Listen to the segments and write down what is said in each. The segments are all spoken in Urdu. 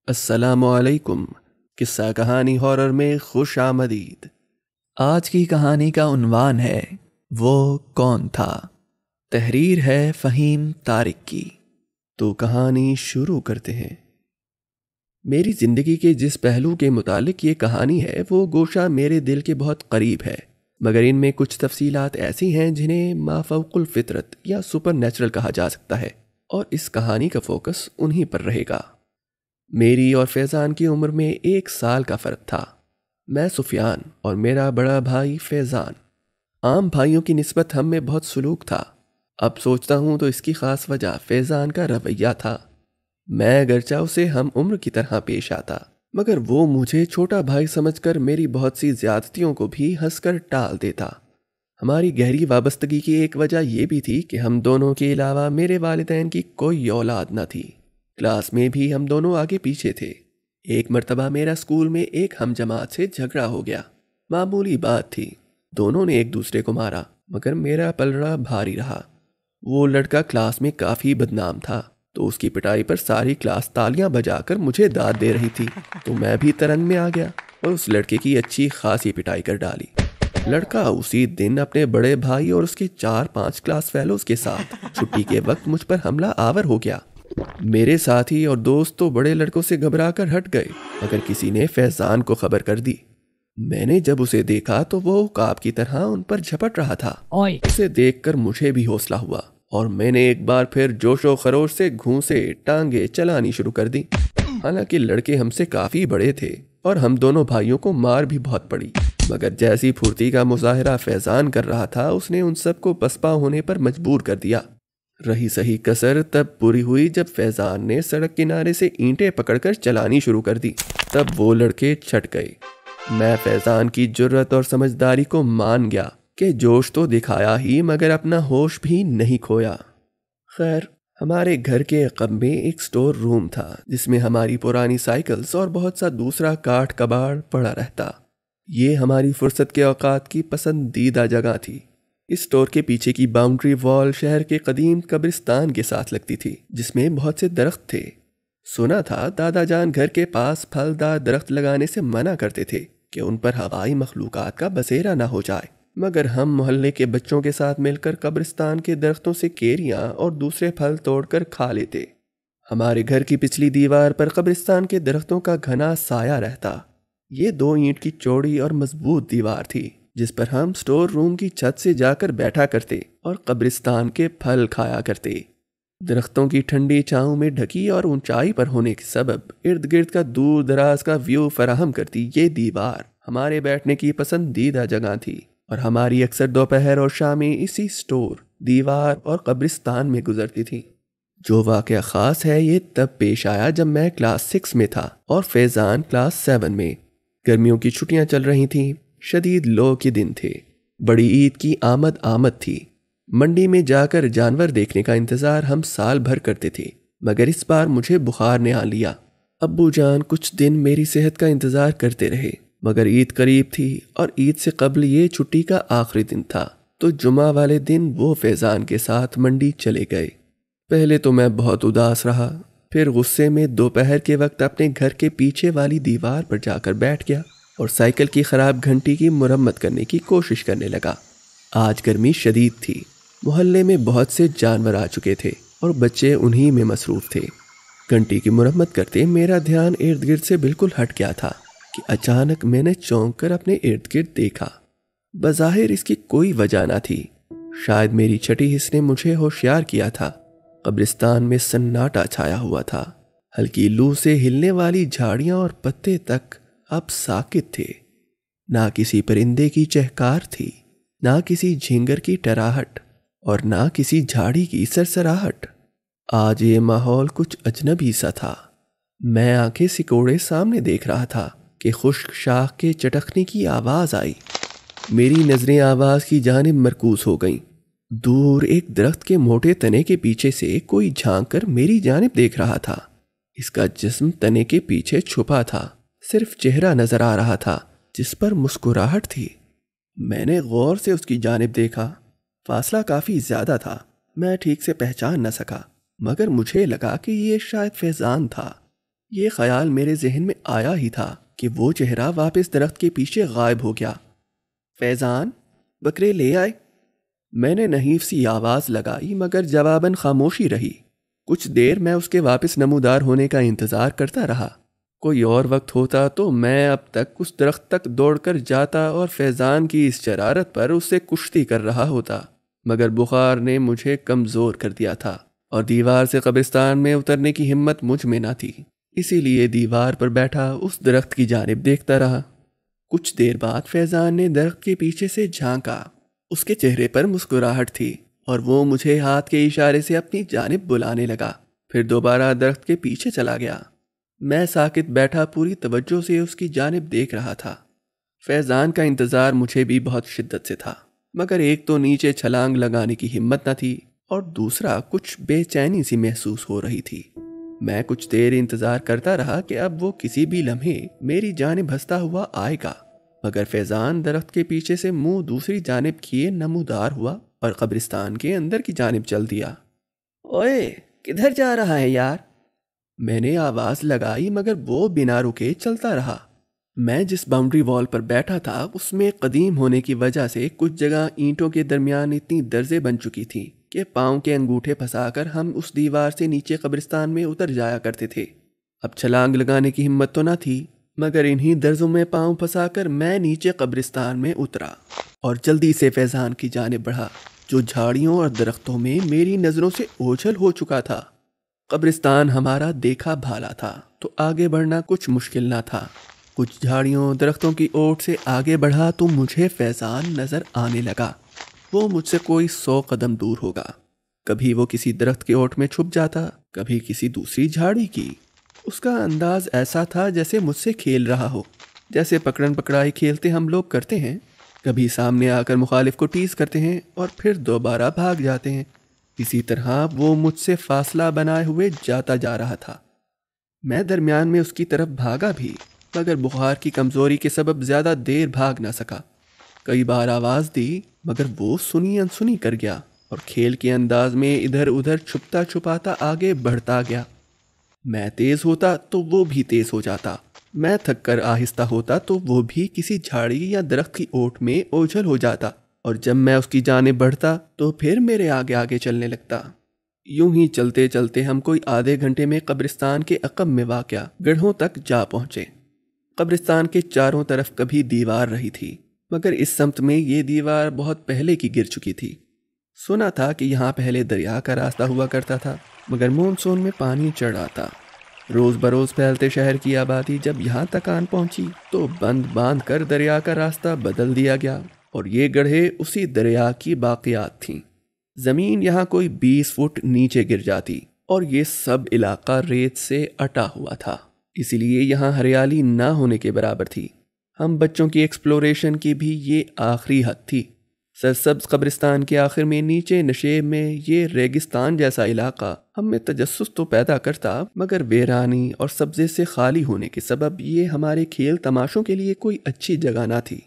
السلام علیکم۔ قصہ کہانی ہارر میں خوش آمدید۔ آج کی کہانی کا عنوان ہے وہ کون تھا۔ تحریر ہے فہیم طارق کی۔ تو کہانی شروع کرتے ہیں۔ میری زندگی کے جس پہلو کے متعلق یہ کہانی ہے وہ گوشہ میرے دل کے بہت قریب ہے، مگر ان میں کچھ تفصیلات ایسی ہیں جنہیں مافوق الفطرت یا سپر نیچرل کہا جا سکتا ہے، اور اس کہانی کا فوکس انہی پر رہے گا۔ میری اور فیضان کی عمر میں 1 سال کا فرق تھا۔ میں سفیان اور میرا بڑا بھائی فیضان۔ عام بھائیوں کی نسبت ہم میں بہت سلوک تھا۔ اب سوچتا ہوں تو اس کی خاص وجہ فیضان کا رویہ تھا۔ میں اگرچہ اسے ہم عمر کی طرح پیش آتا، مگر وہ مجھے چھوٹا بھائی سمجھ کر میری بہت سی زیادتیوں کو بھی ہنس کر ٹال دیتا۔ ہماری گہری وابستگی کی ایک وجہ یہ بھی تھی کہ ہم دونوں کے علاوہ میرے والدین کی کوئی اولاد نہ تھی۔ کلاس میں بھی ہم دونوں آگے پیچھے تھے۔ ایک مرتبہ میرا اسکول میں ایک ہم جماعت سے جھگڑا ہو گیا۔ معمولی بات تھی، دونوں نے ایک دوسرے کو مارا، مگر میرا پلڑا بھاری رہا۔ وہ لڑکا کلاس میں کافی بدنام تھا، تو اس کی پٹائی پر ساری کلاس تالیاں بجا کر مجھے داد دے رہی تھی، تو میں بھی ترنگ میں آ گیا اور اس لڑکے کی اچھی خاصی پٹائی کر ڈالی۔ لڑکا اسی دن اپنے بڑے بھائی اور اس کے 4-5 کلاس فیلوز کے ساتھ چھٹی کے وقت مجھ پر حملہ آور ہو گیا۔ میرے ساتھی اور دوست تو بڑے لڑکوں سے گھبرا کر ہٹ گئے، مگر کسی نے فیضان کو خبر کر دی۔ میں نے جب اسے دیکھا تو وہ عقاب کی طرح ان پر جھپٹ رہا تھا۔ اسے دیکھ کر مجھے بھی حوصلہ ہوا اور میں نے ایک بار پھر جوش و خروش سے گھونسے ٹانگیں چلانی شروع کر دی۔ حالانکہ لڑکے ہم سے کافی بڑے تھے اور ہم دونوں بھائیوں کو مار بھی بہت پڑی، مگر جیسی پھرتی کا مظاہرہ فیضان کر رہا تھا اس نے ان سب کو پسپا ہونے پر مجبور کر دیا۔ رہی صحیح کسر تب پوری ہوئی جب فیضان نے سڑک کنارے سے اینٹیں پکڑ کر چلانی شروع کر دی۔ تب وہ لڑکے چھٹ گئے۔ میں فیضان کی جرأت اور سمجھداری کو مان گیا کہ جوش تو دکھایا ہی مگر اپنا ہوش بھی نہیں کھویا۔ خیر، ہمارے گھر کے عقب میں ایک سٹور روم تھا جس میں ہماری پرانی سائیکلز اور بہت سا دوسرا کاٹھ کباڑ پڑا رہتا۔ یہ ہماری فرصت کے اوقات کی پسندیدہ جگہ تھی۔ اس سٹور کے پیچھے کی باؤنڈری وال شہر کے قدیم قبرستان کے ساتھ لگتی تھی جس میں بہت سے درخت تھے۔ سنا تھا دادا جان گھر کے پاس پھلدار درخت لگانے سے منع کرتے تھے کہ ان پر ہوائی مخلوقات کا بسیرا نہ ہو جائے، مگر ہم محلے کے بچوں کے ساتھ مل کر قبرستان کے درختوں سے کیریاں اور دوسرے پھل توڑ کر کھا لیتے۔ ہمارے گھر کی پچھلی دیوار پر قبرستان کے درختوں کا گھنا سایہ رہتا۔ یہ 2 اینٹ کی چوڑی اور مضبوط دیوار تھی جس پر ہم سٹور روم کی چھت سے جا کر بیٹھا کرتے اور قبرستان کے پھل کھایا کرتے۔ درختوں کی ٹھنڈی چھاؤں میں ڈھکی اور اونچائی پر ہونے کے سبب ارد گرد کا دور دراز کا ویو فراہم کرتی یہ دیوار ہمارے بیٹھنے کی پسندیدہ جگہ تھی، اور ہماری اکثر دوپہر اور شامیں اسی سٹور، دیوار اور قبرستان میں گزرتی تھی۔ جو واقعہ خاص ہے یہ تب پیش آیا جب میں کلاس 6 میں تھا اور فیضان کلاس 7 میں۔ گرمیوں کی چھٹیاں چل رہی تھیں، شدید لو کے دن تھے، بڑی عید کی آمد تھی۔ منڈی میں جا کر جانور دیکھنے کا انتظار ہم سال بھر کرتے تھے، مگر اس بار مجھے بخار نے آ لیا۔ ابو جان کچھ دن میری صحت کا انتظار کرتے رہے، مگر عید قریب تھی اور عید سے قبل یہ چھٹی کا آخری دن تھا، تو جمعہ والے دن وہ فیضان کے ساتھ منڈی چلے گئے۔ پہلے تو میں بہت اداس رہا، پھر غصے میں دوپہر کے وقت اپنے گھر کے پیچھے والی دیوار پر جا کر بیٹھ گیا اور سائیکل کی خراب گھنٹی کی مرمت کرنے کی کوشش کرنے لگا۔ آج گرمی شدید تھی، محلے میں بہت سے جانور آ چکے تھے اور بچے انہی میں مصروف تھے۔ گھنٹی کی مرمت کرتے میرا دھیان ارد گرد سے بالکل ہٹ گیا تھا کہ اچانک میں نے چونک کر اپنے ارد گرد دیکھا۔ بظاہر اس کی کوئی وجہ نہ تھی، شاید میری چھٹی حس نے مجھے ہوشیار کیا تھا۔ قبرستان میں سناٹا چھایا ہوا تھا، ہلکی لو سے ہلنے والی جھاڑیاں اور پتے تک اب ساکت تھے۔ نہ کسی پرندے کی چہکار تھی، نہ کسی جھینگر کی ٹراہٹ، اور نہ کسی جھاڑی کی سرسراہٹ۔ آج یہ ماحول کچھ اجنبی سا تھا۔ میں آنکھیں سکوڑے سامنے دیکھ رہا تھا کہ خشک شاخ کے چٹکنے کی آواز آئی۔ میری نظریں آواز کی جانب مرکوز ہو گئیں۔ دور ایک درخت کے موٹے تنے کے پیچھے سے کوئی جھانک کر میری جانب دیکھ رہا تھا۔ اس کا جسم تنے کے پیچھے چھپا تھا، صرف چہرہ نظر آ رہا تھا جس پر مسکراہٹ تھی۔ میں نے غور سے اس کی جانب دیکھا۔ فاصلہ کافی زیادہ تھا، میں ٹھیک سے پہچان نہ سکا، مگر مجھے لگا کہ یہ شاید فیضان تھا۔ یہ خیال میرے ذہن میں آیا ہی تھا کہ وہ چہرہ واپس درخت کے پیچھے غائب ہو گیا۔ فیضان، بکرے لے آئے؟ میں نے نحیف سی آواز لگائی مگر جواباً خاموشی رہی۔ کچھ دیر میں اس کے واپس نمودار ہونے کا انتظار کرتا رہا۔ کوئی اور وقت ہوتا تو میں اب تک اس درخت تک دوڑ کر جاتا اور فیضان کی اس شرارت پر اس سے کشتی کر رہا ہوتا، مگر بخار نے مجھے کمزور کر دیا تھا اور دیوار سے قبرستان میں اترنے کی ہمت مجھ میں نہ تھی، اسی لیے دیوار پر بیٹھا اس درخت کی جانب دیکھتا رہا۔ کچھ دیر بعد فیضان نے درخت کے پیچھے سے جھانکا۔ اس کے چہرے پر مسکراہٹ تھی اور وہ مجھے ہاتھ کے اشارے سے اپنی جانب بلانے لگا، پھر دوبارہ درخت کے پیچھے چلا گیا۔ میں ساکت بیٹھا پوری توجہ سے اس کی جانب دیکھ رہا تھا۔ فیضان کا انتظار مجھے بھی بہت شدت سے تھا، مگر ایک تو نیچے چھلانگ لگانے کی ہمت نہ تھی اور دوسرا کچھ بے چینی سی محسوس ہو رہی تھی۔ میں کچھ دیر انتظار کرتا رہا کہ اب وہ کسی بھی لمحے میری جانب ہنستا ہوا آئے گا، مگر فیضان درخت کے پیچھے سے منہ دوسری جانب کیے نمودار ہوا اور قبرستان کے اندر کی جانب چل دیا۔ اوئے، کدھر جا رہا ہے یار؟ میں نے آواز لگائی مگر وہ بنا رکے چلتا رہا۔ میں جس باؤنڈری وال پر بیٹھا تھا اس میں قدیم ہونے کی وجہ سے کچھ جگہ اینٹوں کے درمیان اتنی درزیں بن چکی تھیں کہ پاؤں کے انگوٹھے پھنسا کر ہم اس دیوار سے نیچے قبرستان میں اتر جایا کرتے تھے۔ اب چھلانگ لگانے کی ہمت تو نہ تھی، مگر انہی درزوں میں پاؤں پھنسا کر میں نیچے قبرستان میں اترا اور جلدی سے فیضان کی جانب بڑھا، جو جھاڑیوں اور درختوں میں میری نظروں سے اوجھل ہو چکا تھا۔ قبرستان ہمارا دیکھا بھالا تھا تو آگے بڑھنا کچھ مشکل نہ تھا۔ کچھ جھاڑیوں درختوں کی اوٹ سے آگے بڑھا تو مجھے فیضان نظر آنے لگا۔ وہ مجھ سے کوئی 100 قدم دور ہوگا۔ کبھی وہ کسی درخت کے اوٹ میں چھپ جاتا، کبھی کسی دوسری جھاڑی کی۔ اس کا انداز ایسا تھا جیسے مجھ سے کھیل رہا ہو، جیسے پکڑن پکڑائی کھیلتے ہم لوگ کرتے ہیں، کبھی سامنے آ کر مخالف کو ٹیز کرتے ہیں اور پھر دوبارہ بھاگ جاتے ہیں۔ اسی طرح وہ مجھ سے فاصلہ بنائے ہوئے جاتا جا رہا تھا۔ میں درمیان میں اس کی طرف بھاگا بھی، مگر بخار کی کمزوری کے سبب زیادہ دیر بھاگ نہ سکا۔ کئی بار آواز دی مگر وہ سنی انسنی کر گیا اور کھیل کے انداز میں ادھر ادھر چھپتا چھپاتا آگے بڑھتا گیا۔ میں تیز ہوتا تو وہ بھی تیز ہو جاتا، میں تھک کر آہستہ ہوتا تو وہ بھی کسی جھاڑی یا درخت کی اوٹ میں اوجھل ہو جاتا، اور جب میں اس کی جانب بڑھتا تو پھر میرے آگے آگے چلنے لگتا۔ یوں ہی چلتے چلتے ہم کوئی آدھے گھنٹے میں قبرستان کے عقب میں واقع گڑھوں تک جا پہنچے۔ قبرستان کے چاروں طرف کبھی دیوار رہی تھی، مگر اس سمت میں یہ دیوار بہت پہلے کی گر چکی تھی۔ سنا تھا کہ یہاں پہلے دریا کا راستہ ہوا کرتا تھا، مگر مونسون میں پانی چڑھ آتا۔ روز بروز پھیلتے شہر کی آبادی جب یہاں تک آن پہنچی تو بند باندھ کر دریا کا راستہ بدل دیا گیا اور یہ گڑھے اسی دریا کی باقیات تھیں۔ زمین یہاں کوئی 20 فٹ نیچے گر جاتی اور یہ سب علاقہ ریت سے اٹا ہوا تھا، اسی لیے یہاں ہریالی نہ ہونے کے برابر تھی۔ ہم بچوں کی ایکسپلوریشن کی بھی یہ آخری حد تھی۔ سرسبز قبرستان کے آخر میں نیچے نشیب میں یہ ریگستان جیسا علاقہ ہم میں تجسس تو پیدا کرتا، مگر ویرانی اور سبزے سے خالی ہونے کے سبب یہ ہمارے کھیل تماشوں کے لیے کوئی اچھی جگہ نہ تھی۔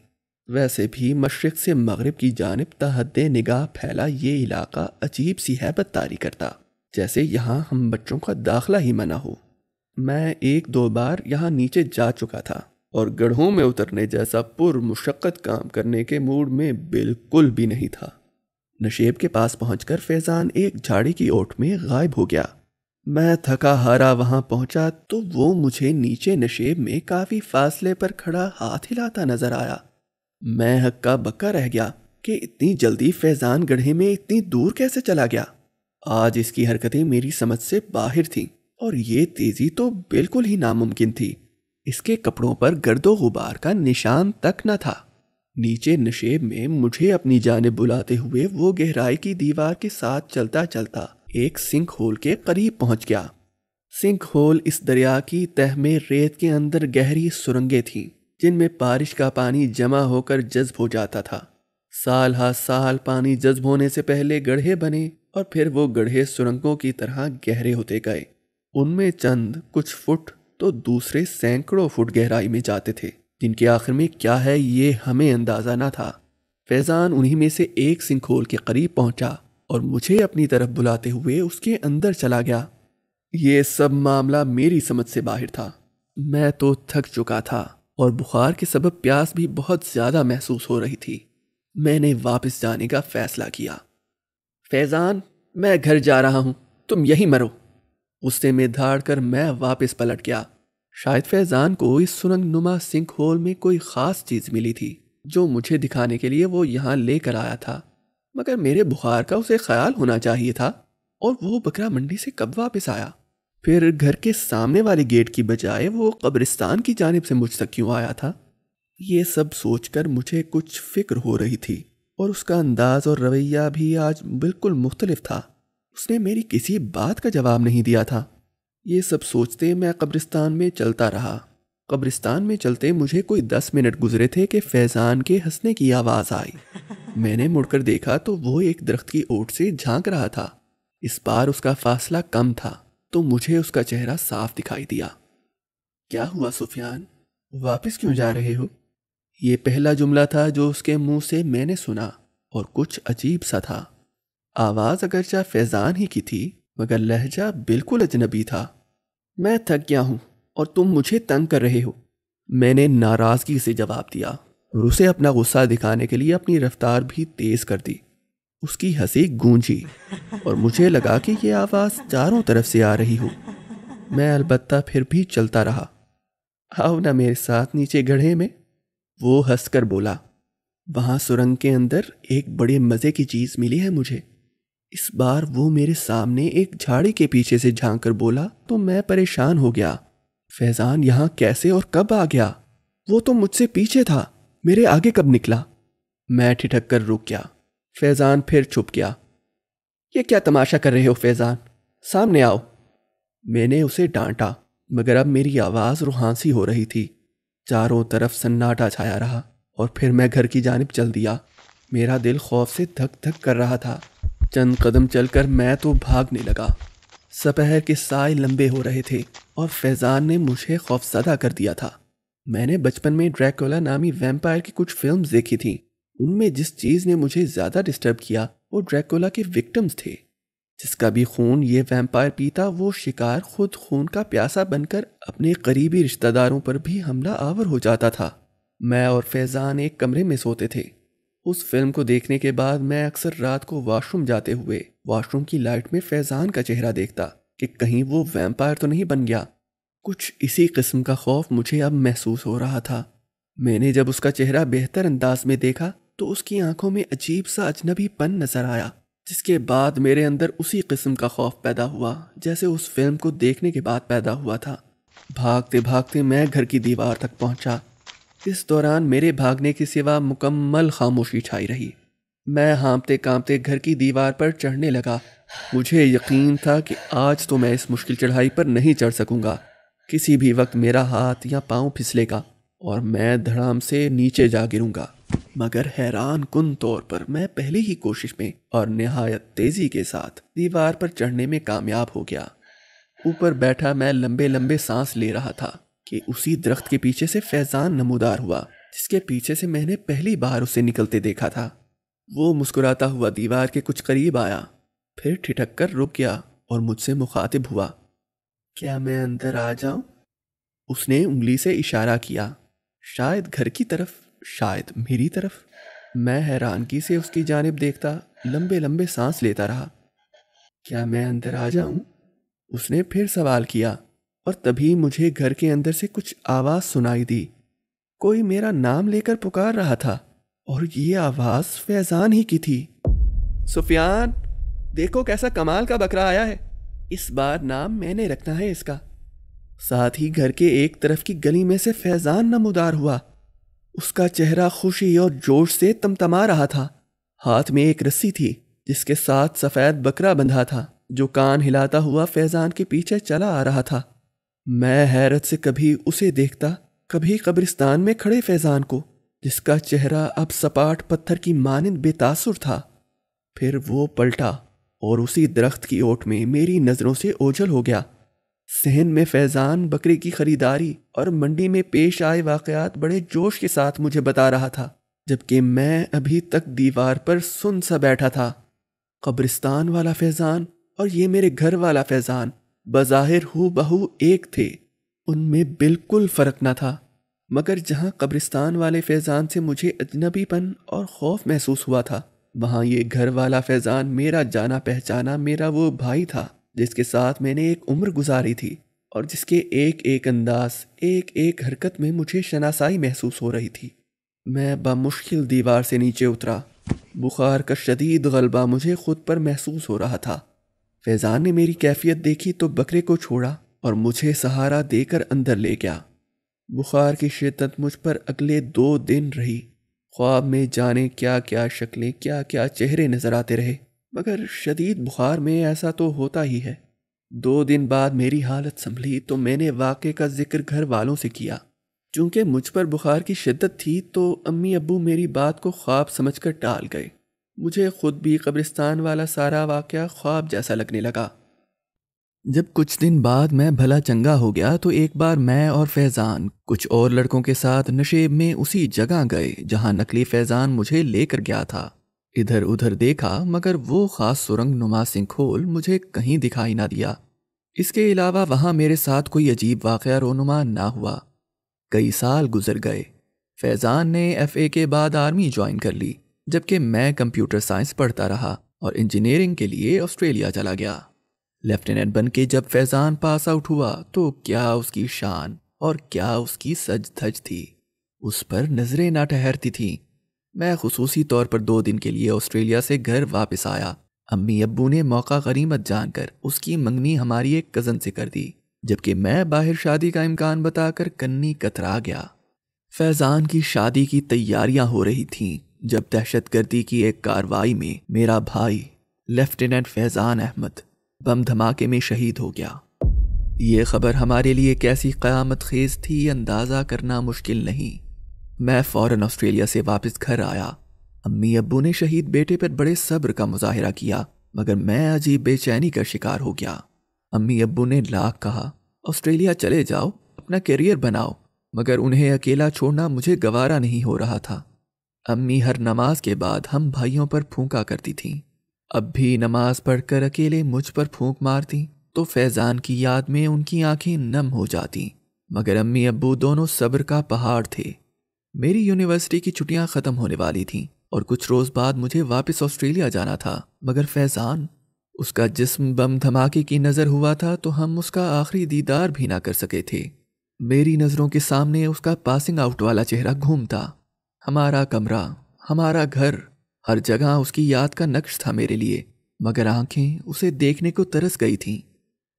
ویسے بھی مشرق سے مغرب کی جانب تحد نگاہ پھیلا یہ علاقہ عجیب سی ہیبت طاری کرتا، جیسے یہاں ہم بچوں کا داخلہ ہی منع ہو۔ میں 1-2 بار یہاں نیچے جا چکا تھا اور گڑھوں میں اترنے جیسا پر مشقت کام کرنے کے موڈ میں بالکل بھی نہیں تھا۔ نشیب کے پاس پہنچ کر فیضان ایک جھاڑی کی اوٹ میں غائب ہو گیا۔ میں تھکا ہارا وہاں پہنچا تو وہ مجھے نیچے نشیب میں کافی فاصلے پر کھڑا ہاتھ ہلاتا نظر آیا۔ میں ہکا بکا رہ گیا کہ اتنی جلدی فیضان گڑھے میں اتنی دور کیسے چلا گیا۔ آج اس کی حرکتیں میری سمجھ سے باہر تھیں اور یہ تیزی تو بالکل ہی ناممکن تھی۔ اس کے کپڑوں پر گرد و غبار کا نشان تک نہ تھا۔ نیچے نشیب میں مجھے اپنی جانب بلاتے ہوئے وہ گہرائی کی دیوار کے ساتھ چلتا چلتا ایک سنک ہول کے قریب پہنچ گیا۔ سنک ہول اس دریا کی تہ میں ریت کے اندر گہری سرنگیں تھیں جن میں بارش کا پانی جمع ہو کر جذب ہو جاتا تھا۔ سال ہا سال پانی جذب ہونے سے پہلے گڑھے بنے اور پھر وہ گڑھے سرنگوں کی طرح گہرے ہوتے گئے۔ ان میں چند کچھ فٹ تو دوسرے سینکڑوں فٹ گہرائی میں جاتے تھے، جن کے آخر میں کیا ہے یہ ہمیں اندازہ نہ تھا۔ فیضان انہی میں سے ایک سنک ہول کے قریب پہنچا اور مجھے اپنی طرف بلاتے ہوئے اس کے اندر چلا گیا۔ یہ سب معاملہ میری سمجھ سے باہر تھا۔ میں تو تھک چکا تھا اور بخار کے سبب پیاس بھی بہت زیادہ محسوس ہو رہی تھی۔ میں نے واپس جانے کا فیصلہ کیا۔ فیضان، میں گھر جا رہا ہوں، تم یہیں مرو۔ غصے میں دھاڑ کر میں واپس پلٹ گیا۔ شاید فیضان کو اس سرنگ نما سنک ہول میں کوئی خاص چیز ملی تھی جو مجھے دکھانے کے لیے وہ یہاں لے کر آیا تھا، مگر میرے بخار کا اسے خیال ہونا چاہیے تھا۔ اور وہ بکرا منڈی سے کب واپس آیا؟ پھر گھر کے سامنے والے گیٹ کی بجائے وہ قبرستان کی جانب سے مجھ تک کیوں آیا تھا؟ یہ سب سوچ کر مجھے کچھ فکر ہو رہی تھی، اور اس کا انداز اور رویہ بھی آج بالکل مختلف تھا۔ اس نے میری کسی بات کا جواب نہیں دیا تھا۔ یہ سب سوچتے میں قبرستان میں چلتا رہا۔ قبرستان میں چلتے مجھے کوئی 10 منٹ گزرے تھے کہ فیضان کے ہنسنے کی آواز آئی۔ میں نے مڑ کر دیکھا تو وہ ایک درخت کی اوٹ سے جھانک رہا تھا۔ اس بار اس کا فاصلہ کم تھا تو مجھے اس کا چہرہ صاف دکھائی دیا۔ کیا ہوا سفیان؟ واپس کیوں جا رہے ہو؟ یہ پہلا جملہ تھا جو اس کے منہ سے میں نے سنا، اور کچھ عجیب سا تھا۔ آواز اگرچہ فیضان ہی کی تھی مگر لہجہ بالکل اجنبی تھا۔ میں تھک گیا ہوں اور تم مجھے تنگ کر رہے ہو، میں نے ناراضگی سے جواب دیا، اور اسے اپنا غصہ دکھانے کے لیے اپنی رفتار بھی تیز کر دی۔ اس کی ہنسی گونجی اور مجھے لگا کہ یہ آواز چاروں طرف سے آ رہی ہو۔ میں البتہ پھر بھی چلتا رہا۔ آؤ نا میرے ساتھ نیچے گڑھے میں، وہ ہنس کر بولا۔ وہاں سرنگ کے اندر ایک بڑے مزے کی چیز ملی ہے مجھے۔ اس بار وہ میرے سامنے ایک جھاڑی کے پیچھے سے جھانک کر بولا تو میں پریشان ہو گیا۔ فیضان یہاں کیسے اور کب آ گیا؟ وہ تو مجھ سے پیچھے تھا، میرے آگے کب نکلا؟ میں ٹھٹک کر رک گیا۔ فیضان پھر چھپ گیا۔ یہ کیا تماشا کر رہے ہو فیضان؟ سامنے آؤ، میں نے اسے ڈانٹا، مگر اب میری آواز روحانسی ہو رہی تھی۔ چاروں طرف سناٹا چھایا رہا، اور پھر میں گھر کی جانب چل دیا۔ میرا دل خوف سے دھک دھک کر رہا تھا۔ چند قدم چل کر میں تو بھاگنے لگا۔ سپہر کے سائے لمبے ہو رہے تھے اور فیضان نے مجھے خوفزدہ کر دیا تھا۔ میں نے بچپن میں ڈریکولا نامی ویمپائر کی کچھ فلمز دیکھی تھیں۔ ان میں جس چیز نے مجھے زیادہ ڈسٹرب کیا وہ ڈریکولا کے وکٹمز تھے۔ جس کا بھی خون یہ ویمپائر پیتا وہ شکار خود خون کا پیاسا بن کر اپنے قریبی رشتہ داروں پر بھی حملہ آور ہو جاتا تھا۔ میں اور فیضان ایک کمرے میں سوتے تھے۔ اس فلم کو دیکھنے کے بعد میں اکثر رات کو واش روم جاتے ہوئے واش روم کی لائٹ میں فیضان کا چہرہ دیکھتا کہ کہیں وہ ویمپائر تو نہیں بن گیا۔ کچھ اسی قسم کا خوف مجھے اب محسوس ہو رہا تھا۔ میں نے جب اس کا چہرہ بہتر انداز میں دیکھا تو اس کی آنکھوں میں عجیب سا اجنبی پن نظر آیا، جس کے بعد میرے اندر اسی قسم کا خوف پیدا ہوا جیسے اس فلم کو دیکھنے کے بعد پیدا ہوا تھا۔ بھاگتے بھاگتے میں گھر کی دیوار تک پہنچا۔ اس دوران میرے بھاگنے کے سوا مکمل خاموشی چھائی رہی۔ میں ہانپتے کانپتے گھر کی دیوار پر چڑھنے لگا۔ مجھے یقین تھا کہ آج تو میں اس مشکل چڑھائی پر نہیں چڑھ سکوں گا۔ کسی بھی وقت میرا ہاتھ یا پاؤں پھسلے گا اور میں دھڑام سے نیچے جا گروں گا۔ مگر حیران کن طور پر میں پہلی ہی کوشش میں اور نہایت تیزی کے ساتھ دیوار پر چڑھنے میں کامیاب ہو گیا۔ اوپر بیٹھا میں لمبے لمبے سانس لے رہا تھا کہ اسی درخت کے پیچھے سے فیضان نمودار ہوا، جس کے پیچھے سے میں نے پہلی بار اسے نکلتے دیکھا تھا۔ وہ مسکراتا ہوا دیوار کے کچھ قریب آیا، پھر ٹھٹک کر رک گیا اور مجھ سے مخاطب ہوا۔ کیا میں اندر آ جاؤں؟ اس نے انگلی سے اشارہ کیا، شاید گھر کی طرف، شاید میری طرف۔ میں حیرانگی سے اس کی جانب دیکھتا لمبے لمبے سانس لیتا رہا۔ کیا میں اندر آ جاؤں؟ اس نے پھر سوال کیا، اور تبھی مجھے گھر کے اندر سے کچھ آواز سنائی دی۔ کوئی میرا نام لے کر پکار رہا تھا، اور یہ آواز فیضان ہی کی تھی۔ سفیان، دیکھو کیسا کمال کا بکرا آیا ہے، اس بار نام میں نے رکھنا ہے اس کا۔ ساتھ ہی گھر کے ایک طرف کی گلی میں سے فیضان نمودار ہوا۔ اس کا چہرہ خوشی اور جوش سے تمتما رہا تھا۔ ہاتھ میں ایک رسی تھی جس کے ساتھ سفید بکرا بندھا تھا، جو کان ہلاتا ہوا فیضان کے پیچھے چلا آ رہا تھا۔ میں حیرت سے کبھی اسے دیکھتا، کبھی قبرستان میں کھڑے فیضان کو، جس کا چہرہ اب سپاٹ پتھر کی مانند بے تاثر تھا۔ پھر وہ پلٹا اور اسی درخت کی اوٹ میں میری نظروں سے اوجھل ہو گیا۔ صحن میں فیضان بکرے کی خریداری اور منڈی میں پیش آئے واقعات بڑے جوش کے ساتھ مجھے بتا رہا تھا، جبکہ میں ابھی تک دیوار پر سن سا بیٹھا تھا۔ قبرستان والا فیضان اور یہ میرے گھر والا فیضان بظاہر ہو بہو ایک تھے، ان میں بالکل فرق نہ تھا، مگر جہاں قبرستان والے فیضان سے مجھے اجنبی پن اور خوف محسوس ہوا تھا، وہاں یہ گھر والا فیضان میرا جانا پہچانا، میرا وہ بھائی تھا جس کے ساتھ میں نے ایک عمر گزاری تھی اور جس کے ایک ایک انداز، ایک ایک حرکت میں مجھے شناسائی محسوس ہو رہی تھی۔ میں بمشکل دیوار سے نیچے اترا۔ بخار کا شدید غلبہ مجھے خود پر محسوس ہو رہا تھا۔ فیضان نے میری کیفیت دیکھی تو بکرے کو چھوڑا اور مجھے سہارا دے کر اندر لے گیا۔ بخار کی شدت مجھ پر اگلے 2 دن رہی۔ خواب میں جانے کیا کیا شکلیں، کیا کیا چہرے نظر آتے رہے، مگر شدید بخار میں ایسا تو ہوتا ہی ہے۔ 2 دن بعد میری حالت سنبھلی تو میں نے واقعے کا ذکر گھر والوں سے کیا۔ چونکہ مجھ پر بخار کی شدت تھی تو امی ابو میری بات کو خواب سمجھ کر ٹال گئے۔ مجھے خود بھی قبرستان والا سارا واقعہ خواب جیسا لگنے لگا۔ جب کچھ دن بعد میں بھلا چنگا ہو گیا تو ایک بار میں اور فیضان کچھ اور لڑکوں کے ساتھ نشیب میں اسی جگہ گئے جہاں نقلی فیضان مجھے لے کر گیا تھا۔ ادھر ادھر دیکھا مگر وہ خاص سرنگ نما سنکھول مجھے کہیں دکھائی نہ دیا۔ اس کے علاوہ وہاں میرے ساتھ کوئی عجیب واقعہ رونما نہ ہوا۔ کئی سال گزر گئے۔ فیضان نے FA کے بعد آرمی جوائن کر لی، جبکہ میں کمپیوٹر سائنس پڑھتا رہا اور انجینئرنگ کے لیے آسٹریلیا چلا گیا۔ لیفٹیننٹ بن کے جب فیضان پاس آؤٹ ہوا تو کیا اس کی شان اور کیا اس کی سج دھج تھی، اس پر نظریں نہ ٹھہرتی تھیں۔ میں خصوصی طور پر 2 دن کے لیے آسٹریلیا سے گھر واپس آیا۔ امی ابو نے موقع غنیمت جان کر اس کی منگنی ہماری ایک کزن سے کر دی، جبکہ میں باہر شادی کا امکان بتا کر کنی کترا گیا۔ فیضان کی شادی کی تیاریاں ہو رہی تھیں جب دہشت گردی کی ایک کارروائی میں میرا بھائی لیفٹیننٹ فیضان احمد بم دھماکے میں شہید ہو گیا۔ یہ خبر ہمارے لیے کیسی قیامت خیز تھی اندازہ کرنا مشکل نہیں۔ میں فوراً آسٹریلیا سے واپس گھر آیا۔ امی ابو نے شہید بیٹے پر بڑے صبر کا مظاہرہ کیا، مگر میں عجیب بے چینی کا شکار ہو گیا۔ امی ابو نے لاکھ کہا آسٹریلیا چلے جاؤ، اپنا کیریئر بناؤ، مگر انہیں اکیلا چھوڑنا مجھے گوارا نہیں ہو رہا تھا۔ امی ہر نماز کے بعد ہم بھائیوں پر پھونکا کرتی تھیں۔ اب بھی نماز پڑھ کر اکیلے مجھ پر پھونک مارتی تو فیضان کی یاد میں ان کی آنکھیں نم ہو جاتی، مگر امی ابو دونوں صبر کا پہاڑ تھے۔ میری یونیورسٹی کی چھٹیاں ختم ہونے والی تھیں اور کچھ روز بعد مجھے واپس آسٹریلیا جانا تھا، مگر فیضان، اس کا جسم بم دھماکے کی نظر ہوا تھا تو ہم اس کا آخری دیدار بھی نہ کر سکے تھے۔ میری نظروں کے سامنے اس کا پاسنگ آؤٹ والا چہرہ گھومتا۔ ہمارا کمرہ، ہمارا گھر، ہر جگہ اس کی یاد کا نقش تھا میرے لیے، مگر آنکھیں اسے دیکھنے کو ترس گئی تھیں۔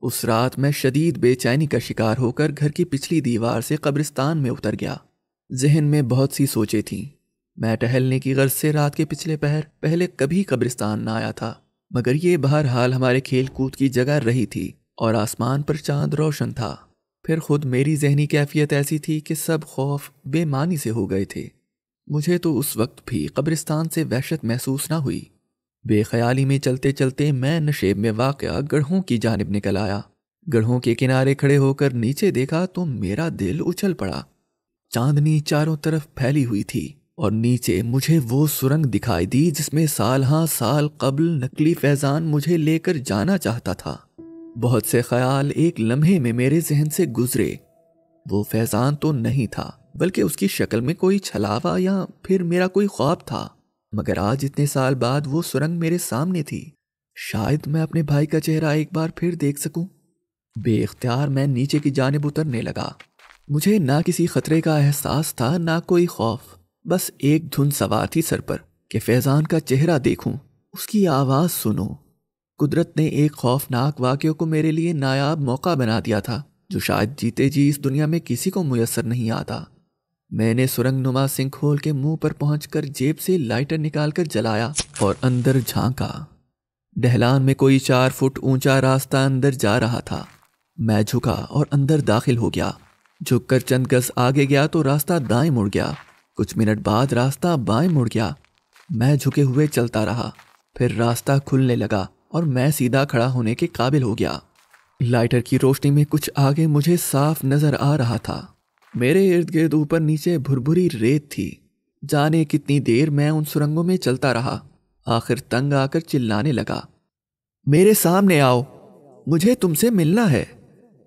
اس رات میں شدید بے چینی کا شکار ہو کر گھر کی پچھلی دیوار سے قبرستان میں اتر گیا۔ ذہن میں بہت سی سوچیں تھیں۔ میں ٹہلنے کی غرض سے رات کے پچھلے پہر پہلے کبھی قبرستان نہ آیا تھا، مگر یہ بہرحال ہمارے کھیل کود کی جگہ رہی تھی اور آسمان پر چاند روشن تھا۔ پھر خود میری ذہنی کیفیت ایسی تھی کہ سب خوف بے معنی سے ہو گئے تھے۔ مجھے تو اس وقت بھی قبرستان سے وحشت محسوس نہ ہوئی۔ بے خیالی میں چلتے چلتے میں نشیب میں واقع گڑھوں کی جانب نکل آیا۔ گڑھوں کے کنارے کھڑے ہو کر نیچے دیکھا تو میرا دل اچھل پڑا۔ چاندنی چاروں طرف پھیلی ہوئی تھی اور نیچے مجھے وہ سرنگ دکھائی دی جس میں سال ہاں سال قبل نقلی فیضان مجھے لے کر جانا چاہتا تھا۔ بہت سے خیال ایک لمحے میں میرے ذہن سے گزرے۔ وہ فیضان تو نہیں تھا، بلکہ اس کی شکل میں کوئی چھلاوا یا پھر میرا کوئی خواب تھا، مگر آج اتنے سال بعد وہ سرنگ میرے سامنے تھی۔ شاید میں اپنے بھائی کا چہرہ ایک بار پھر دیکھ سکوں۔ بے اختیار میں نیچے کی جانب اترنے لگا۔ مجھے نہ کسی خطرے کا احساس تھا نہ کوئی خوف، بس ایک دھن سوار تھی سر پر کہ فیضان کا چہرہ دیکھوں، اس کی آواز سنوں۔ قدرت نے ایک خوفناک واقعے کو میرے لیے نایاب موقع بنا دیا تھا جو شاید جیتے جی اس دنیا میں کسی کو میسر نہیں آتا۔ میں نے سرنگ نما سنکھ کھول کے منہ پر پہنچ کر جیب سے لائٹر نکال کر جلایا اور اندر جھانکا۔ ڈھلان میں کوئی 4 فٹ اونچا راستہ اندر جا رہا تھا۔ میں جھکا اور اندر داخل ہو گیا۔ جھک کر چند گز آگے گیا تو راستہ دائیں مڑ گیا۔ کچھ منٹ بعد راستہ بائیں مڑ گیا۔ میں جھکے ہوئے چلتا رہا، پھر راستہ کھلنے لگا اور میں سیدھا کھڑا ہونے کے قابل ہو گیا۔ لائٹر کی روشنی میں کچھ آگے مجھے صاف نظر آ رہا تھا۔ میرے ارد گرد اوپر نیچے بھربھری ریت تھی۔ جانے کتنی دیر میں ان سرنگوں میں چلتا رہا، آخر تنگ آ کر چلانے لگا، میرے سامنے آؤ۔ مجھے تم سے ملنا ہے،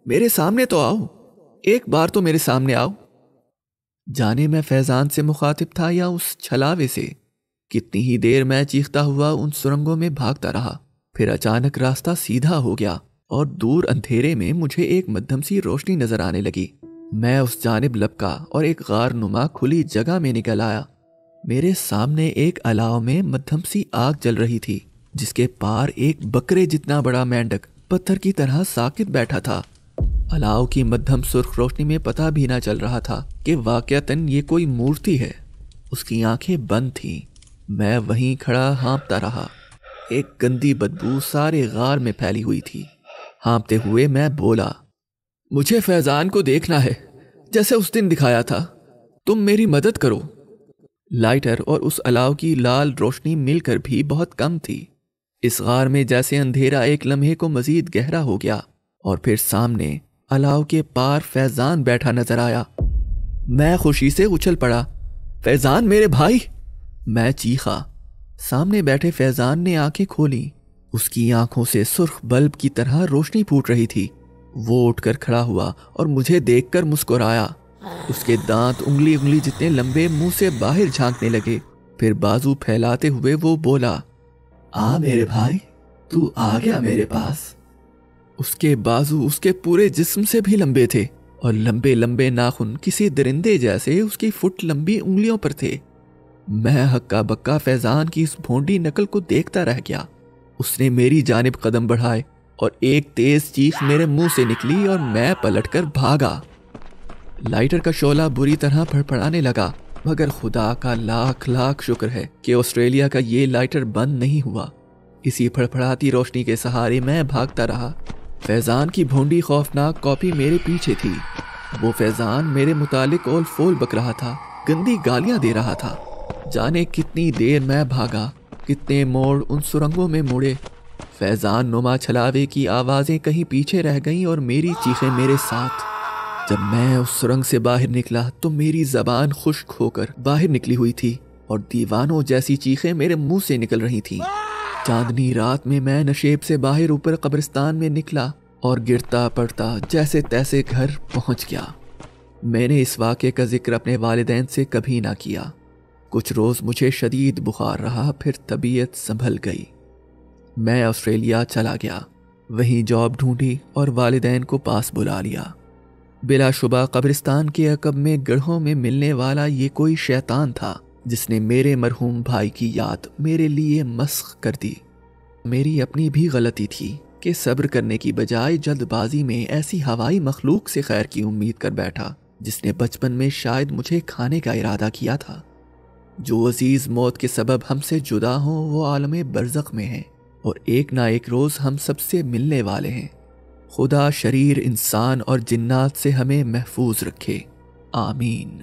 میرے سامنے تو آؤ، ایک بار تو میرے سامنے آؤ۔ جانے میں فیضان سے مخاطب تھا یا اس چھلاوے سے۔ کتنی ہی دیر میں چیختا ہوا ان سرنگوں میں بھاگتا رہا، پھر اچانک راستہ سیدھا ہو گیا اور دور اندھیرے میں مجھے ایک مدھم سی روشنی نظر آنے لگی۔ میں اس جانب لپکا اور ایک غار نما کھلی جگہ میں نکل آیا۔ میرے سامنے ایک الاؤ میں مدھم سی آگ جل رہی تھی، جس کے پار ایک بکرے جتنا بڑا مینڈک پتھر کی طرح ساکت بیٹھا تھا۔ الاؤ کی مدھم سرخ روشنی میں پتہ بھی نہ چل رہا تھا کہ واقعتاً یہ کوئی مورتی ہے۔ اس کی آنکھیں بند تھیں۔ میں وہیں کھڑا ہانپتا رہا۔ ایک گندی بدبو سارے غار میں پھیلی ہوئی تھی۔ ہانپتے ہوئے میں بولا، مجھے فیضان کو دیکھنا ہے جیسے اس دن دکھایا تھا، تم میری مدد کرو۔ لائٹر اور اس الاؤ کی لال روشنی مل کر بھی بہت کم تھی۔ اس غار میں جیسے اندھیرا ایک لمحے کو مزید گہرا ہو گیا اور پھر سامنے الاؤ کے پار فیضان بیٹھا نظر آیا۔ میں خوشی سے اچھل پڑا، فیضان میرے بھائی! میں چیخا۔ سامنے بیٹھے فیضان نے آنکھیں کھولی۔ اس کی آنکھوں سے سرخ بلب کی طرح روشنی پھوٹ رہی تھی۔ وہ اٹھ کر کھڑا ہوا اور مجھے دیکھ کر مسکرایا۔ اس کے دانت انگلی انگلی جتنے لمبے منہ سے باہر جھانکنے لگے۔ پھر بازو پھیلاتے ہوئے وہ بولا، آ میرے بھائی، تو آ گیا میرے پاس۔ اس کے بازو اس کے پورے جسم سے بھی لمبے تھے اور لمبے لمبے ناخن کسی درندے جیسے اس کی فٹ لمبی انگلیوں پر تھے۔ میں ہکا بکا فیضان کی اس بھونڈی نقل کو دیکھتا رہ گیا۔ اس نے میری جانب قدم بڑھائے اور ایک تیز چیخ میرے منہ سے نکلی اور میں پلٹ کر بھاگا۔ لائٹر کا شعلہ بری طرح پھڑپڑانے لگا، مگر خدا کا لاکھ لاکھ شکر ہے کہ آسٹریلیا کا یہ لائٹر بند نہیں ہوا۔ اسی پھڑپڑاتی روشنی کے سہارے میں بھاگتا رہا۔ فیضان کی بھونڈی خوفناک کاپی میرے پیچھے تھی۔ وہ فیضان میرے متعلق اول فول بک رہا تھا، گندی گالیاں دے رہا تھا۔ جانے کتنی دیر میں بھاگا، کتنے موڑ ان سرنگوں میں مڑے۔ فیضان نما چھلاوے کی آوازیں کہیں پیچھے رہ گئیں اور میری چیخیں میرے ساتھ۔ جب میں اس سرنگ سے باہر نکلا تو میری زبان خشک ہو کر باہر نکلی ہوئی تھی اور دیوانوں جیسی چیخیں میرے منہ سے نکل رہی تھیں۔ چاندنی رات میں نشیب سے باہر اوپر قبرستان میں نکلا اور گرتا پڑتا جیسے تیسے گھر پہنچ گیا۔ میں نے اس واقعے کا ذکر اپنے والدین سے کبھی نہ کیا۔ کچھ روز مجھے شدید بخار رہا، پھر طبیعت سنبھل گئی۔ میں آسٹریلیا چلا گیا، وہیں جاب ڈھونڈی اور والدین کو پاس بلا لیا۔ بلا شبہ قبرستان کے عقب میں گڑھوں میں ملنے والا یہ کوئی شیطان تھا جس نے میرے مرحوم بھائی کی یاد میرے لیے مسخ کر دی۔ میری اپنی بھی غلطی تھی کہ صبر کرنے کی بجائے جلد بازی میں ایسی ہوائی مخلوق سے خیر کی امید کر بیٹھا جس نے بچپن میں شاید مجھے کھانے کا ارادہ کیا تھا۔ جو عزیز موت کے سبب ہم سے جدا ہوں وہ عالم برزخ میں ہیں اور ایک نہ ایک روز ہم سب سے ملنے والے ہیں۔ خدا شریر انسان اور جنات سے ہمیں محفوظ رکھے، آمین۔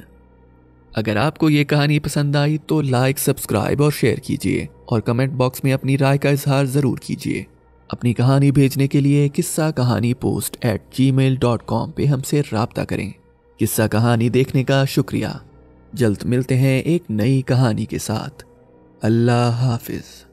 اگر آپ کو یہ کہانی پسند آئی تو لائک، سبسکرائب اور شیئر کیجیے اور کمنٹ باکس میں اپنی رائے کا اظہار ضرور کیجیے۔ اپنی کہانی بھیجنے کے لیے قصہ کہانی post@gmail.com پہ ہم سے رابطہ کریں۔ قصہ کہانی دیکھنے کا شکریہ۔ جلد ملتے ہیں ایک نئی کہانی کے ساتھ۔ اللہ حافظ۔